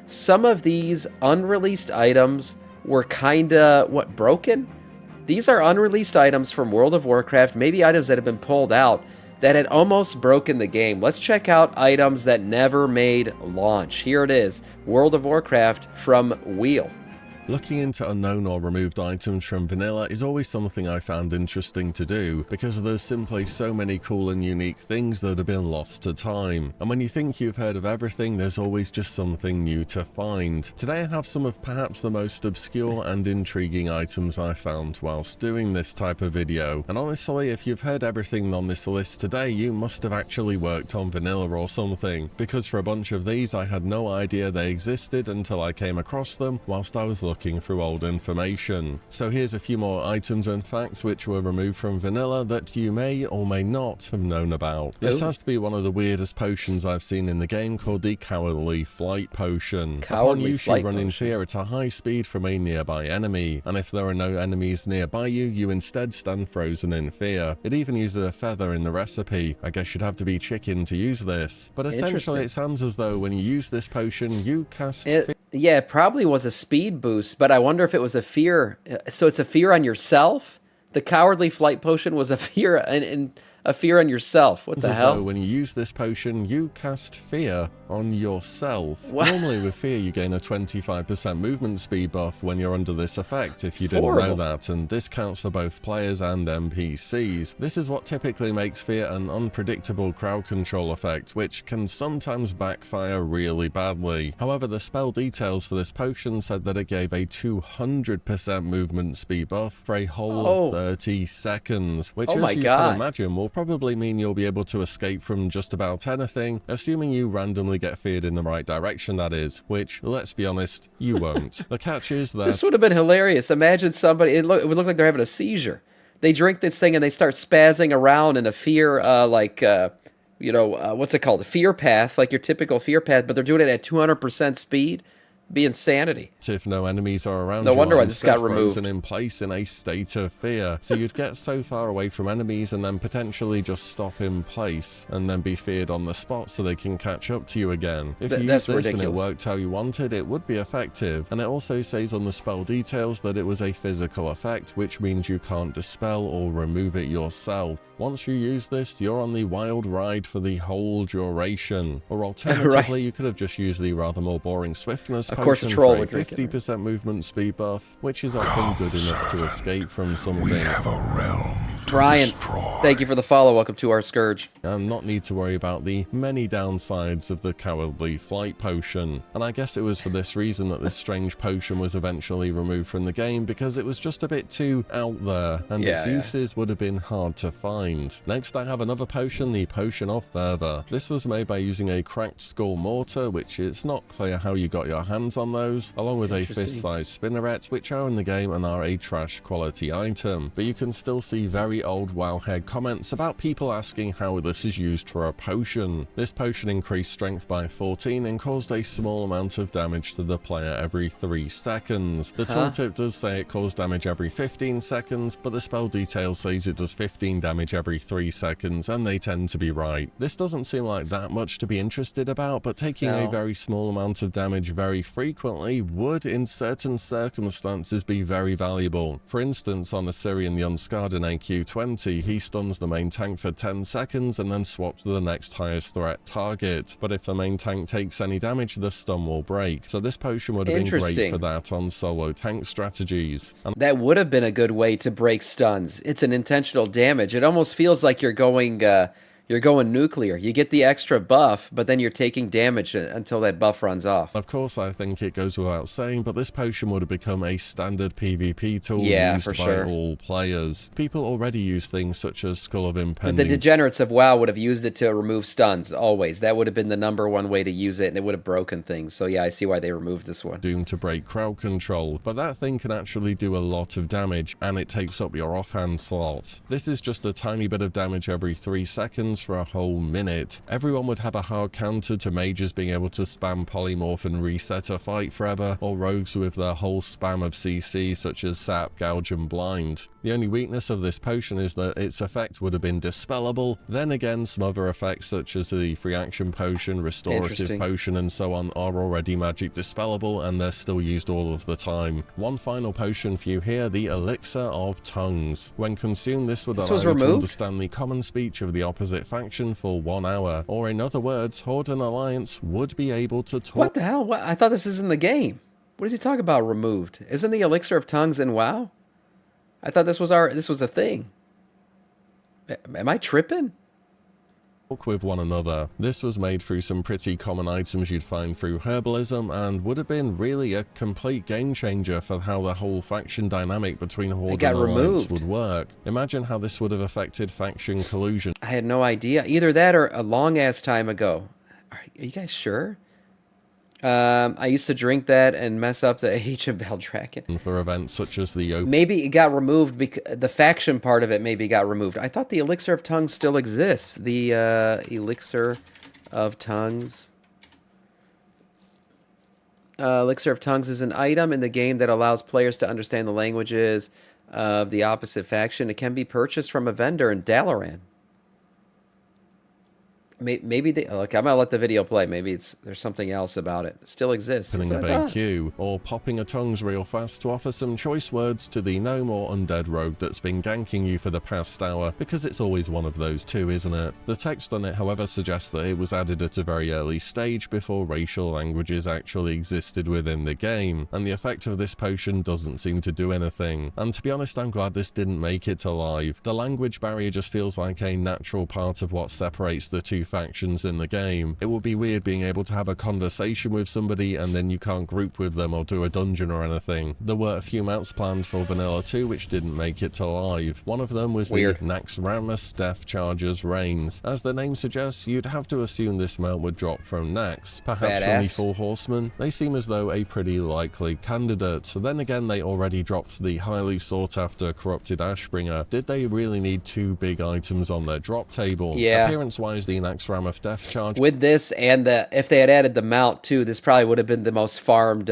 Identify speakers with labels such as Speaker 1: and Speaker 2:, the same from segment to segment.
Speaker 1: some of these unreleased items were kinda, what, broken? These are unreleased items from World of Warcraft, maybe items that have been pulled out that had almost broken the game. Let's check out items that never made launch. Here it is, World of Warcraft from Wheel.
Speaker 2: Looking into unknown or removed items from vanilla is always something I found interesting to do, because there's simply so many cool and unique things that have been lost to time. And when you think you've heard of everything, there's always just something new to find. Today I have some of perhaps the most obscure and intriguing items I found whilst doing this type of video. And honestly, if you've heard everything on this list today, you must have actually worked on vanilla or something, because for a bunch of these I had no idea they existed until I came across them whilst I was looking through old information. So here's a few more items and facts which were removed from vanilla that you may or may not have known about. This has to be one of the weirdest potions I've seen in the game, called the Cowardly Flight Potion. Upon use, you run in fear at a high speed from a nearby enemy, and if there are no enemies nearby you, you instead stand frozen in fear. It even uses a feather in the recipe. I guess you'd have to be chicken to use this. But essentially it sounds as though when you use this potion, you cast
Speaker 1: yeah, it probably was a speed boost, but I wonder if it was a fear. So it's a fear on yourself? The Cowardly Flight Potion was a fear and a fear on yourself. What the hell?
Speaker 2: So when you use this potion, you cast fear on yourself.
Speaker 1: What?
Speaker 2: Normally with fear, you gain a 25% movement speed buff when you're under this effect, if you didn't know that, and this counts for both players and NPCs. This is what typically makes fear an unpredictable crowd control effect, which can sometimes backfire really badly. However, the spell details for this potion said that it gave a 200% movement speed buff for a whole 30 seconds, which as you can imagine will probably mean you'll be able to escape from just about anything, assuming you randomly get feared in the right direction, that is, which, let's be honest, you won't. The catch is that
Speaker 1: this would have been hilarious. Imagine somebody, it would look like they're having a seizure. They drink this thing and they start spazzing around in a fear, what's it called? A fear path, like your typical fear path, but they're doing it at 200% speed. Be insanity.
Speaker 2: If no enemies are around,
Speaker 1: no wonder why this got removed.
Speaker 2: Frozen in place in a state of fear. So you'd get so far away from enemies and then potentially just stop in place and then be feared on the spot so they can catch up to you again. If you use this and it worked how you wanted, it would be effective. And it also says on the spell details that it was a physical effect, which means you can't dispel or remove it yourself. Once you use this, you're on the wild ride for the whole duration. Or alternatively, you could have just used the rather more boring swiftness
Speaker 1: of course, a troll would
Speaker 2: 50% movement speed buff, which is often good enough to escape from something. We have a realm.
Speaker 1: Brian, thank you for the follow. Welcome to our Scourge.
Speaker 2: And not need to worry about the many downsides of the Cowardly Flight Potion. And I guess it was for this reason that this strange potion was eventually removed from the game, because it was just a bit too out there, and its uses would have been hard to find. Next I have another potion, the Potion of Fervor. This was made by using a cracked skull mortar, which it's not clear how you got your hands on those, along with a fist-sized spinneret, which are in the game and are a trash quality item. But you can still see very old Wowhead comments about people asking how this is used for a potion. This potion increased strength by 14 and caused a small amount of damage to the player every 3 seconds. The tooltip does say it caused damage every 15 seconds, but the spell detail says it does 15 damage every 3 seconds, and they tend to be right. This doesn't seem like that much to be interested about, but taking a very small amount of damage very frequently would, in certain circumstances, be very valuable. For instance, on Assyrian the Unscarred in AQ20, he stuns the main tank for 10 seconds and then swaps to the next highest threat target. But if the main tank takes any damage, the stun will break. So this potion would have been great for that on solo tank strategies. And
Speaker 1: that would have been a good way to break stuns. It's an intentional damage. It almost feels like you're going nuclear. You get the extra buff, but then you're taking damage until that buff runs off.
Speaker 2: Of course, I think it goes without saying, but this potion would have become a standard PvP tool used by all players. People already use things such as Skull of Impending.
Speaker 1: But the degenerates of WoW would have used it to remove stuns, always. That would have been the #1 way to use it, and it would have broken things. So yeah, I see why they removed this one.
Speaker 2: Doomed to break crowd control, but that thing can actually do a lot of damage, and it takes up your offhand slot. This is just a tiny bit of damage every 3 seconds, factions for a whole minute. Everyone would have a hard counter to mages being able to spam polymorph and reset a fight forever, or rogues with their whole spam of CC such as Sap, Gouge and Blind. The only weakness of this potion is that its effect would have been dispellable. Then again, some other effects such as the free action potion, restorative potion and so on are already magic dispellable, and they're still used all of the time. One final potion for you here, the Elixir of Tongues. When consumed, this would allow you to understand the common speech of the opposite faction for 1 hour, or in other words, Horde and Alliance would be able to talk.
Speaker 1: What the hell? What? I thought this is in the game. What is he talking about removed? Isn't the Elixir of Tongues in WoW? I thought this was a thing. Am I tripping?
Speaker 2: With one another. This was made through some pretty common items you'd find through herbalism, and would have been really a complete game changer for how the whole faction dynamic between Horde and Alliance would work. Imagine how this would have affected faction collusion.
Speaker 1: I had no idea. Either that or a long ass time ago. Are you guys sure? I used to drink that and mess up the age of Valdrakken.
Speaker 2: For events such as the open...
Speaker 1: Maybe it got removed because the faction part of it maybe got removed. I thought the Elixir of Tongues still exists. The Elixir of Tongues. Elixir of Tongues is an item in the game that allows players to understand the languages of the opposite faction. It can be purchased from a vendor in Dalaran. Maybe they look. I'm gonna let the video play. Maybe there's something else about it. It still exists.
Speaker 2: Opening a big queue, or popping a tongues real fast to offer some choice words to the gnome or undead rogue that's been ganking you for the past hour, because it's always one of those two, isn't it? The text on it, however, suggests that it was added at a very early stage before racial languages actually existed within the game, and the effect of this potion doesn't seem to do anything. And to be honest, I'm glad this didn't make it to live. The language barrier just feels like a natural part of what separates the two factions in the game. It would be weird being able to have a conversation with somebody and then you can't group with them or do a dungeon or anything. There were a few mounts planned for Vanilla 2 which didn't make it to live. One of them was the Naxxramas Death Charger's Reigns. As the name suggests, you'd have to assume this mount would drop from Nax, perhaps from the Full Horseman. They seem as though a pretty likely candidate. Then again, they already dropped the highly sought after Corrupted Ashbringer. Did they really need two big items on their drop table?
Speaker 1: Yeah.
Speaker 2: Appearance wise, the Naxxramas Death Charge.
Speaker 1: With this and if they had added the mount too, this probably would have been the most farmed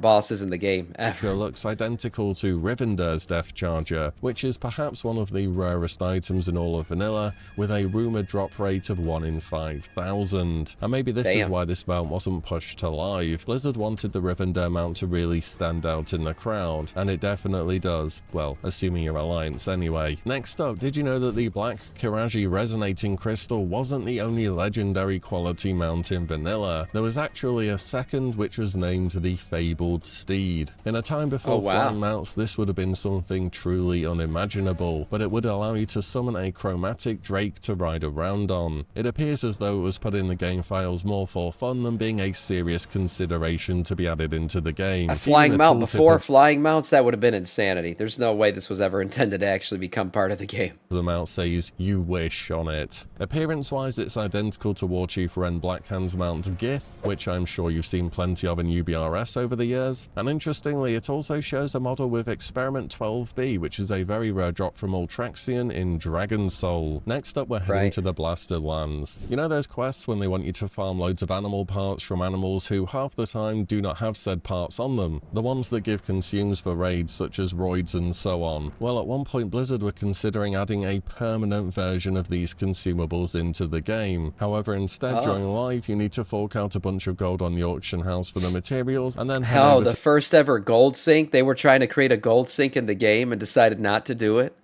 Speaker 1: bosses in the game ever.
Speaker 2: It looks identical to Rivender's Death Charger, which is perhaps one of the rarest items in all of Vanilla, with a rumored drop rate of 1 in 5,000. And maybe this is why this mount wasn't pushed to live. Blizzard wanted the Rivender mount to really stand out in the crowd, and it definitely does. Well, assuming you're Alliance anyway. Next up, did you know that the Black Kiraji Resonating Crystal wasn't the only legendary quality mount in Vanilla? There was actually a second, which was named the Fabled Steed. In a time before flying mounts, this would have been something truly unimaginable, but it would allow you to summon a chromatic drake to ride around on. It appears as though it was put in the game files more for fun than being a serious consideration to be added into the game.
Speaker 1: A flying mount before flying mounts, that would have been insanity. There's no way this was ever intended to actually become part of the game.
Speaker 2: The mount says "you wish" on it. Appearance-wise, it's identical to Warchief Ren Blackhand's mount Gith, which I'm sure you've seen plenty of in UBRS over the years. And interestingly, it also shows a model with Experiment 12B, which is a very rare drop from Ultraxion in Dragon Soul. Next up, we're heading to the Blasted Lands. You know those quests when they want you to farm loads of animal parts from animals who half the time do not have said parts on them? The ones that give consumes for raids such as roids and so on. Well, at one point Blizzard were considering adding a permanent version of these consumables into the game. However, instead during live you need to fork out a bunch of gold on the auction house for the materials and then
Speaker 1: the first ever gold sink. They were trying to create a gold sink in the game and decided not to do it.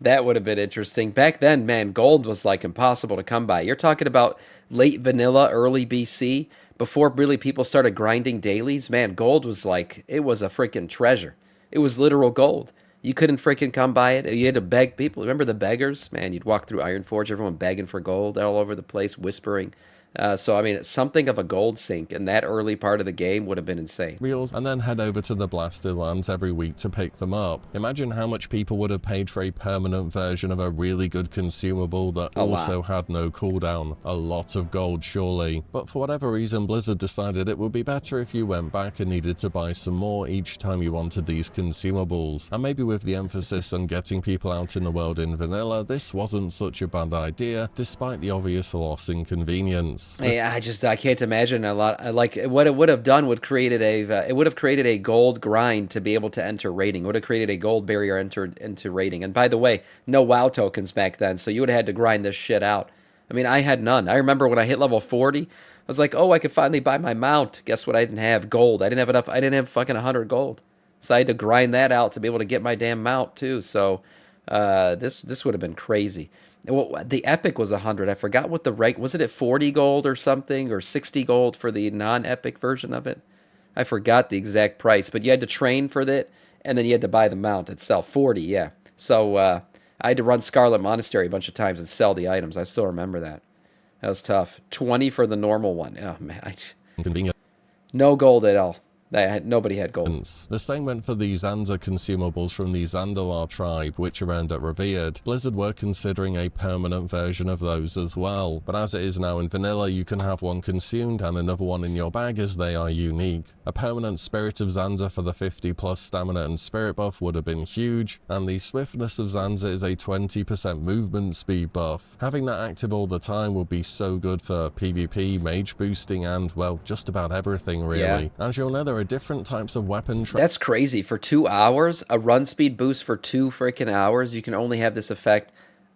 Speaker 1: That would have been interesting. Back then, man, gold was like impossible to come by. You're talking about late vanilla, early BC, before really people started grinding dailies. Man, gold was like, it was a freaking treasure. It was literal gold. You couldn't freaking come by it. You had to beg people. Remember the beggars? Man, you'd walk through Ironforge, everyone begging for gold all over the place, whispering. So, I mean, something of a gold sink in that early part of the game would have been insane.
Speaker 2: Reels, and then head over to the blasted lands every week to pick them up. Imagine how much people would have paid for a permanent version of a really good consumable that also had no cooldown. A lot of gold, surely. But for whatever reason, Blizzard decided it would be better if you went back and needed to buy some more each time you wanted these consumables. And maybe with the emphasis on getting people out in the world in vanilla, this wasn't such a bad idea, despite the obvious loss in convenience.
Speaker 1: Hey, I can't imagine a lot. Like what it would have done would created it would have created a gold grind to be able to enter rating. It would have created a gold barrier into rating. And by the way, no WoW tokens back then, so you would have had to grind this shit out. I mean, I had none. I remember when I hit level 40, I was like, oh, I could finally buy my mount. Guess what? I didn't have gold. I didn't have enough. I didn't have fucking 100 gold, so I had to grind that out to be able to get my damn mount too. So this would have been crazy. Well, the epic was 100. I forgot what the rank was. It at 40 gold or something, or 60 gold for the non-epic version of it? I forgot the exact price, but you had to train for that, and then you had to buy the mount itself. 40, yeah. So I had to run Scarlet Monastery a bunch of times and sell the items. I still remember that. That was tough. 20 for the normal one. Oh man, no gold at all. Nobody had gold.
Speaker 2: The same went for the Zanza consumables from the Zandalar tribe, which are ended up revered. Blizzard were considering a permanent version of those as well, but as it is now in vanilla, you can have one consumed and another one in your bag as they are unique. A permanent Spirit of Zanza for the 50 plus stamina and spirit buff would have been huge, and the Swiftness of Zanza is a 20% movement speed buff. Having that active all the time would be so good for PvP, mage boosting, and, well, just about everything really.
Speaker 1: Yeah.
Speaker 2: As you'll know, there are different types of weapon
Speaker 1: That's crazy. For 2 hours, a run speed boost for 2 freaking hours, you can only have this effect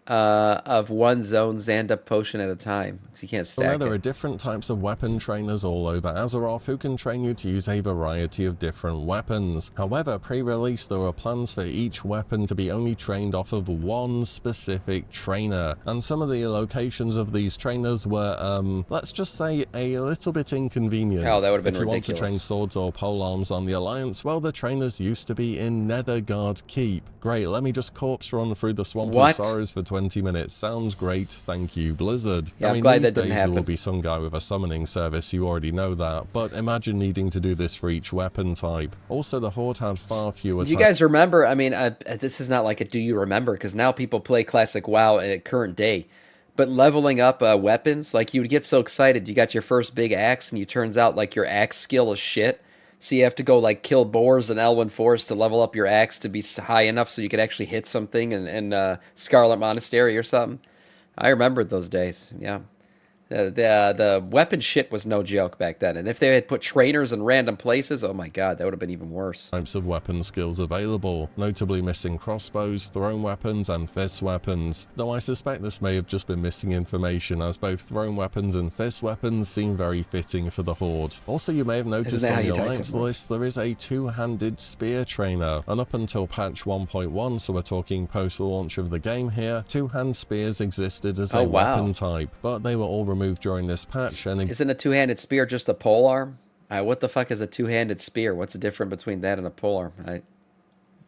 Speaker 1: of one zone Xanda potion at a time. So you can't stack
Speaker 2: There
Speaker 1: it.
Speaker 2: are different types of weapon trainers all over Azeroth who can train you to use a variety of different weapons. However, pre-release there were plans for each weapon to be only trained off of one specific trainer, and some of the locations of these trainers were, let's just say, a little bit inconvenient.
Speaker 1: Oh, that would have been
Speaker 2: if you
Speaker 1: ridiculous.
Speaker 2: want to train swords or polearms on the Alliance, well, the trainers used to be in Netherguard Keep. Great, let me just corpse run through the Swamp of Sorrows for 20 minutes. Sounds great, thank you, Blizzard.
Speaker 1: Yeah,
Speaker 2: I mean,
Speaker 1: I'm glad
Speaker 2: these
Speaker 1: that didn't
Speaker 2: days
Speaker 1: happen.
Speaker 2: there will be some guy with a summoning service, you already know that, but imagine needing to do this for each weapon type. Also, the Horde had far fewer
Speaker 1: Do you guys remember? I mean, this is not like a do you remember, because now people play classic WoW at current day. But leveling up weapons, like you would get so excited. You got your first big axe, and you turns out like your axe skill is shit. So you have to go like kill boars in Elwyn Forest to level up your axe to be high enough so you could actually hit something in Scarlet Monastery or something. I remember those days. Yeah. The weapon shit was no joke back then. And if they had put trainers in random places, oh my god, that would have been even worse.
Speaker 2: Types of weapon skills available, notably missing crossbows, thrown weapons, and fist weapons. Though I suspect this may have just been missing information, as both thrown weapons and fist weapons seem very fitting for the Horde. Also, you may have noticed on the Alliance list, there is a two-handed spear trainer. And up until patch 1.1, so we're talking post-launch of the game here, two-hand spears existed as a weapon type, but they were all removed during this patch. And
Speaker 1: isn't a two-handed spear just a polearm? What the fuck is a two-handed spear? What's the difference between that and a polearm?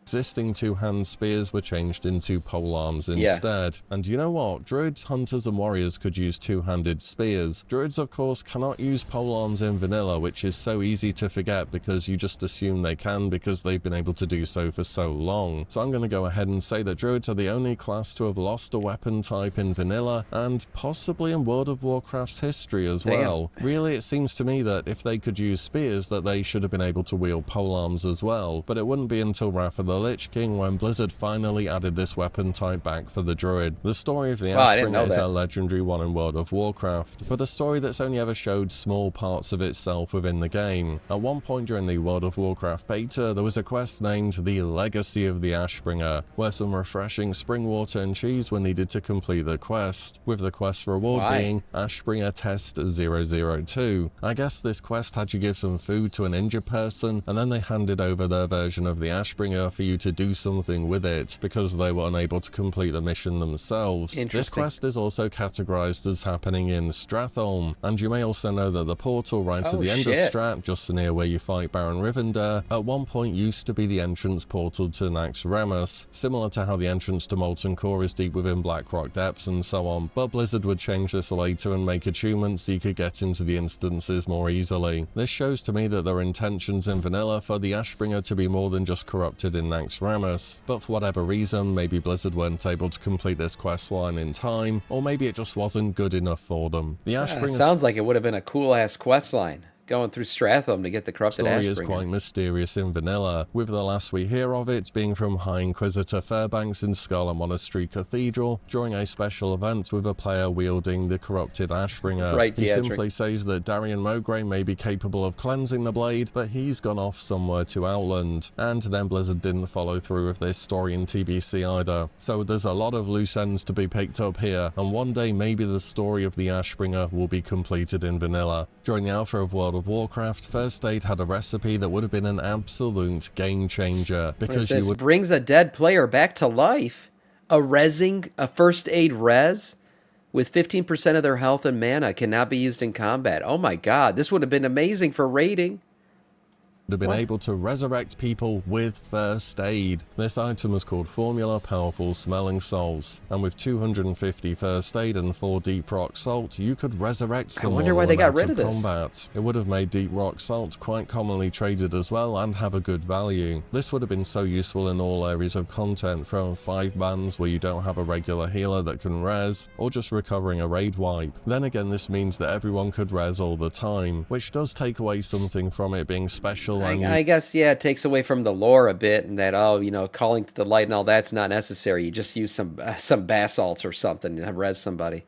Speaker 2: Existing two-hand spears were changed into polearms instead. Yeah. And you know what? Druids, hunters, and warriors could use two-handed spears. Druids, of course, cannot use polearms in vanilla, which is so easy to forget because you just assume they can because they've been able to do so for so long. So I'm going to go ahead and say that Druids are the only class to have lost a weapon type in vanilla, and possibly in World of Warcraft's history as well. Really, it seems to me that if they could use spears, that they should have been able to wield polearms as well. But it wouldn't be until Wrath of the Lich King when Blizzard finally added this weapon type back for the Druid. The story of the Ashbringer is a legendary one in World of Warcraft, but a story that's only ever showed small parts of itself within the game. At one point during the World of Warcraft beta, there was a quest named The Legacy of the Ashbringer, where some refreshing spring water and cheese were needed to complete the quest, with the quest reward being Ashbringer Test 002. I guess this quest had you give some food to an injured person, and then they handed over their version of the Ashbringer for you to do something with it because they were unable to complete the mission themselves. This quest is also categorized as happening in Stratholme, and you may also know that the portal right at the end of Strat, just near where you fight Baron Rivendare, at one point used to be the entrance portal to Naxxramas, similar to how the entrance to Molten Core is deep within Blackrock Depths and so on, but Blizzard would change this later and make achievements so you could get into the instances more easily. This shows to me that there are intentions in vanilla for the Ashbringer to be more than just corrupted in Naxxramas, but for whatever reason, maybe Blizzard weren't able to complete this questline in time, or maybe it just wasn't good enough for them. The Ashbringer
Speaker 1: sounds like it would have been a cool-ass questline, going through Stratholme to get the corrupted Ashbringer.
Speaker 2: Story is quite mysterious in vanilla, with the last we hear of it being from High Inquisitor Fairbanks in Scarlet Monastery Cathedral during a special event with a player wielding the corrupted Ashbringer. He simply says that Darian Mogray may be capable of cleansing the blade, but he's gone off somewhere to Outland, and then Blizzard didn't follow through with this story in TBC either. So there's a lot of loose ends to be picked up here, and one day maybe the story of the Ashbringer will be completed in vanilla. During the alpha of World of Warcraft, First Aid had a recipe that would have been an absolute game changer, because you would
Speaker 1: brings a dead player back to life. A first aid res with 15% of their health and mana cannot be used in combat. Oh my god, this would have been amazing for raiding.
Speaker 2: Have been able to resurrect people with first aid. This item was called Formula Powerful Smelling Salts, and with 250 first aid and 4 deep rock salt, you could resurrect someone.
Speaker 1: I wonder why they got rid of this.
Speaker 2: Combat. It would have made deep rock salt quite commonly traded as well and have a good value. This would have been so useful in all areas of content, from 5 bans where you don't have a regular healer that can res, or just recovering a raid wipe. Then again, this means that everyone could res all the time, which does take away something from it being special.
Speaker 1: I guess, yeah, it takes away from the lore a bit, and that, oh, you know, calling to the light and all that's not necessary. You just use some basalts or something to res somebody.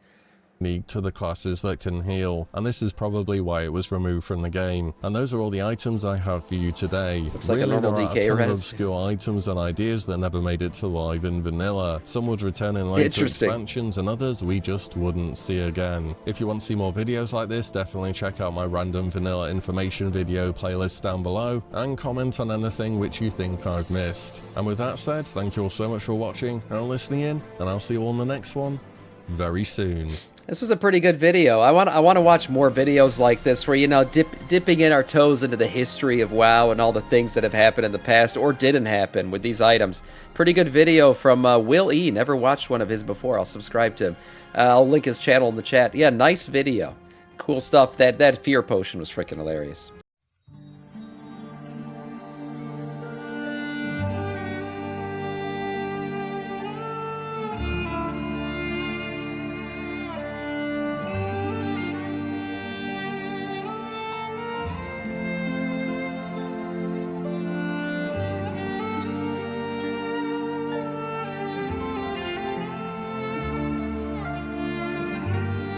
Speaker 2: To the classes that can heal, and this is probably why it was removed from the game. And those are all the items I have for you today.
Speaker 1: Looks like really, a normal DK
Speaker 2: there are a ton of obscure items and ideas that never made it to live in vanilla. Some would return in later expansions, and others we just wouldn't see again. If you want to see more videos like this, definitely check out my random vanilla information video playlist down below, and comment on anything which you think I've missed. And with that said, thank you all so much for watching and listening in, and I'll see you all in the next one very soon.
Speaker 1: This was a pretty good video. I want to watch more videos like this where, you know, dipping in our toes into the history of WoW and all the things that have happened in the past or didn't happen with these items. Pretty good video from Will E. Never watched one of his before. I'll subscribe to him. I'll link his channel in the chat. Yeah, nice video. Cool stuff. That fear potion was freaking hilarious.